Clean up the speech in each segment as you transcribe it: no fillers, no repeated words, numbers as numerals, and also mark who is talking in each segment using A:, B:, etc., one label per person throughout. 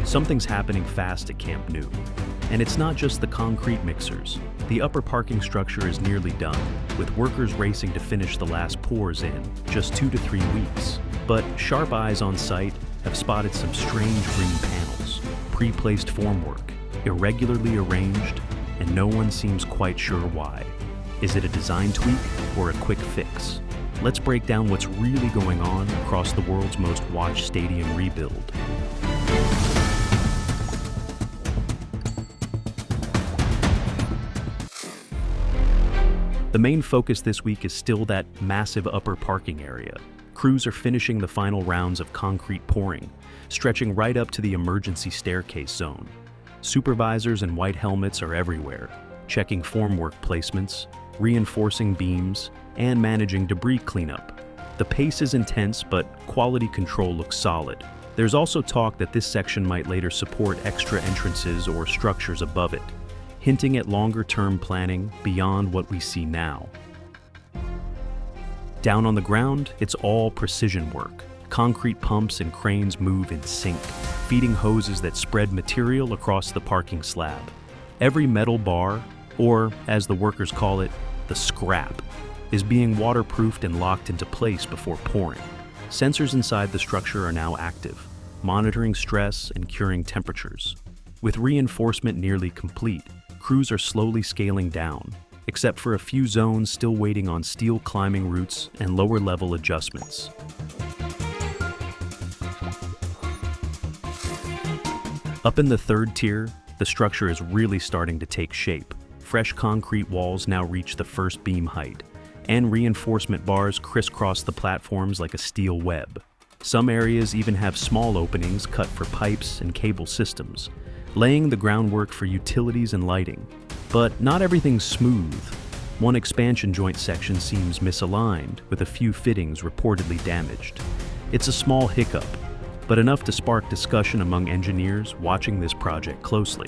A: Something's happening fast at Camp Nou. And it's not just the concrete mixers. The upper parking structure is nearly done, with workers racing to finish the last pours in just 2 to 3 weeks. But sharp eyes on site have spotted some strange green panels, pre-placed formwork, irregularly arranged, and no one seems quite sure why. Is it a design tweak or a quick fix? Let's break down what's really going on across the world's most watched stadium rebuild. The main focus this week is still that massive upper parking area. Crews are finishing the final rounds of concrete pouring, stretching right up to the emergency staircase zone. Supervisors in white helmets are everywhere, checking formwork placements, reinforcing beams, and managing debris cleanup. The pace is intense, but quality control looks solid. There's also talk that this section might later support extra entrances or structures above it, hinting at longer-term planning beyond what we see now. Down on the ground, it's all precision work. Concrete pumps and cranes move in sync, feeding hoses that spread material across the parking slab. Every metal bar, or as the workers call it, the scrap, is being waterproofed and locked into place before pouring. Sensors inside the structure are now active, monitoring stress and curing temperatures. With reinforcement nearly complete, crews are slowly scaling down, except for a few zones still waiting on steel climbing routes and lower-level adjustments. Up in the third tier, the structure is really starting to take shape. Fresh concrete walls now reach the first beam height, and reinforcement bars crisscross the platforms like a steel web. Some areas even have small openings cut for pipes and cable systems, laying the groundwork for utilities and lighting. But not everything's smooth. One expansion joint section seems misaligned, with a few fittings reportedly damaged. It's a small hiccup, but enough to spark discussion among engineers watching this project closely.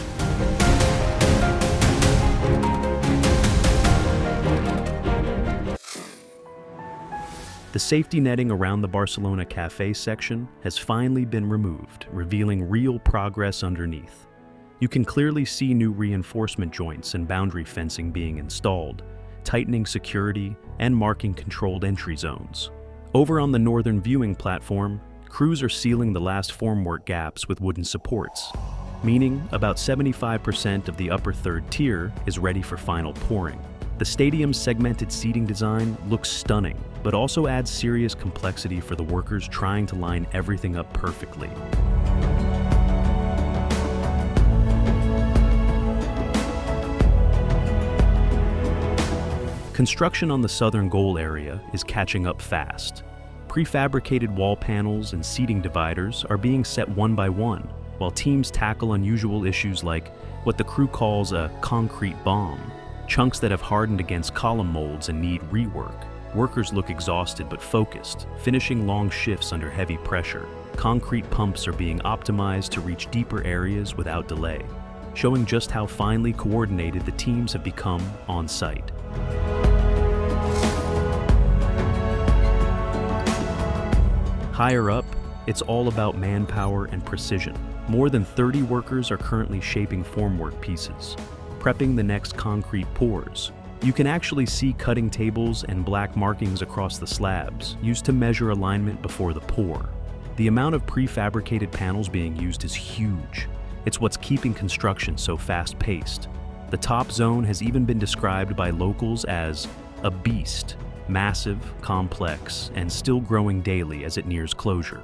A: The safety netting around the Barcelona Café section has finally been removed, revealing real progress underneath. You can clearly see new reinforcement joints and boundary fencing being installed, tightening security and marking controlled entry zones. Over on the northern viewing platform, crews are sealing the last formwork gaps with wooden supports, meaning about 75% of the upper third tier is ready for final pouring. The stadium's segmented seating design looks stunning, but also adds serious complexity for the workers trying to line everything up perfectly. Construction on the southern goal area is catching up fast. Prefabricated wall panels and seating dividers are being set one by one, while teams tackle unusual issues like what the crew calls a concrete bomb, chunks that have hardened against column molds and need rework. Workers look exhausted but focused, finishing long shifts under heavy pressure. Concrete pumps are being optimized to reach deeper areas without delay, showing just how finely coordinated the teams have become on site. Higher up, it's all about manpower and precision. More than 30 workers are currently shaping formwork pieces, prepping the next concrete pours. You can actually see cutting tables and black markings across the slabs, used to measure alignment before the pour. The amount of prefabricated panels being used is huge. It's what's keeping construction so fast-paced. The top zone has even been described by locals as a beast, massive, complex, and still growing daily as it nears closure.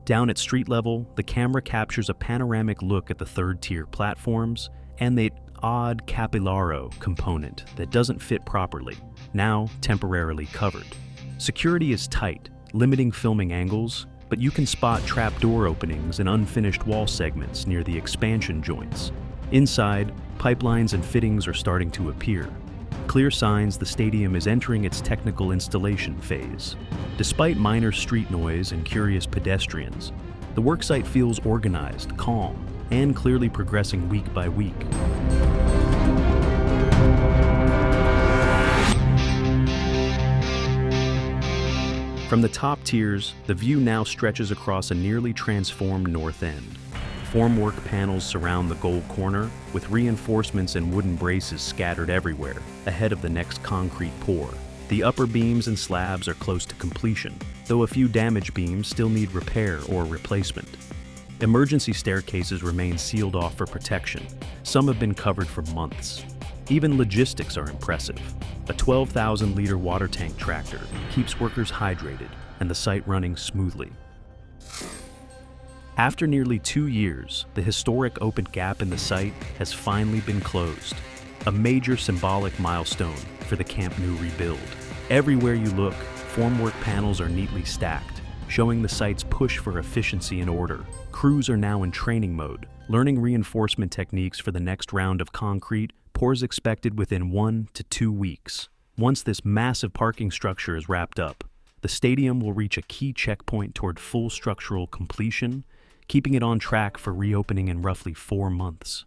A: Down at street level, the camera captures a panoramic look at the third-tier platforms and the odd capillaro component that doesn't fit properly, now temporarily covered. Security is tight, limiting filming angles, but you can spot trapdoor openings and unfinished wall segments near the expansion joints. Inside, pipelines and fittings are starting to appear, clear signs the stadium is entering its technical installation phase. Despite minor street noise and curious pedestrians, the worksite feels organized, calm, and clearly progressing week by week. From the top tiers, the view now stretches across a nearly transformed north end. Formwork panels surround the gold corner, with reinforcements and wooden braces scattered everywhere, ahead of the next concrete pour. The upper beams and slabs are close to completion, though a few damaged beams still need repair or replacement. Emergency staircases remain sealed off for protection. Some have been covered for months. Even logistics are impressive. A 12,000-liter water tank tractor keeps workers hydrated and the site running smoothly. After nearly 2 years, the historic open gap in the site has finally been closed. A major symbolic milestone for the Camp Nou rebuild. Everywhere you look, formwork panels are neatly stacked, showing the site's push for efficiency and order. Crews are now in training mode, learning reinforcement techniques for the next round of concrete. Pours expected within 1 to 2 weeks. Once this massive parking structure is wrapped up, the stadium will reach a key checkpoint toward full structural completion, keeping it on track for reopening in roughly 4 months.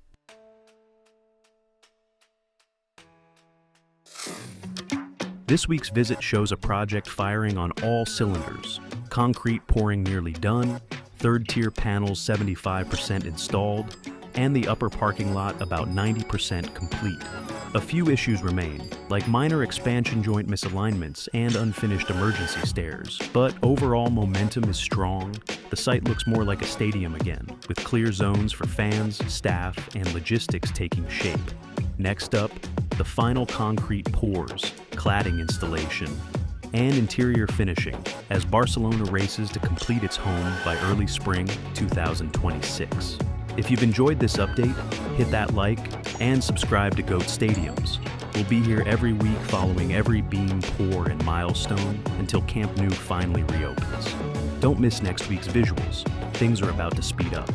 A: This week's visit shows a project firing on all cylinders. Concrete pouring nearly done, third-tier panels 75% installed, and the upper parking lot about 90% complete. A few issues remain, like minor expansion joint misalignments and unfinished emergency stairs, but overall momentum is strong. The site looks more like a stadium again, with clear zones for fans, staff, and logistics taking shape. Next up, the final concrete pours, cladding installation, and interior finishing as Barcelona races to complete its home by early spring 2026. If you've enjoyed this update, hit that like and subscribe to GOAT Stadiums. We'll be here every week following every beam, pour, and milestone until Camp Nou finally reopens. Don't miss next week's visuals. Things are about to speed up.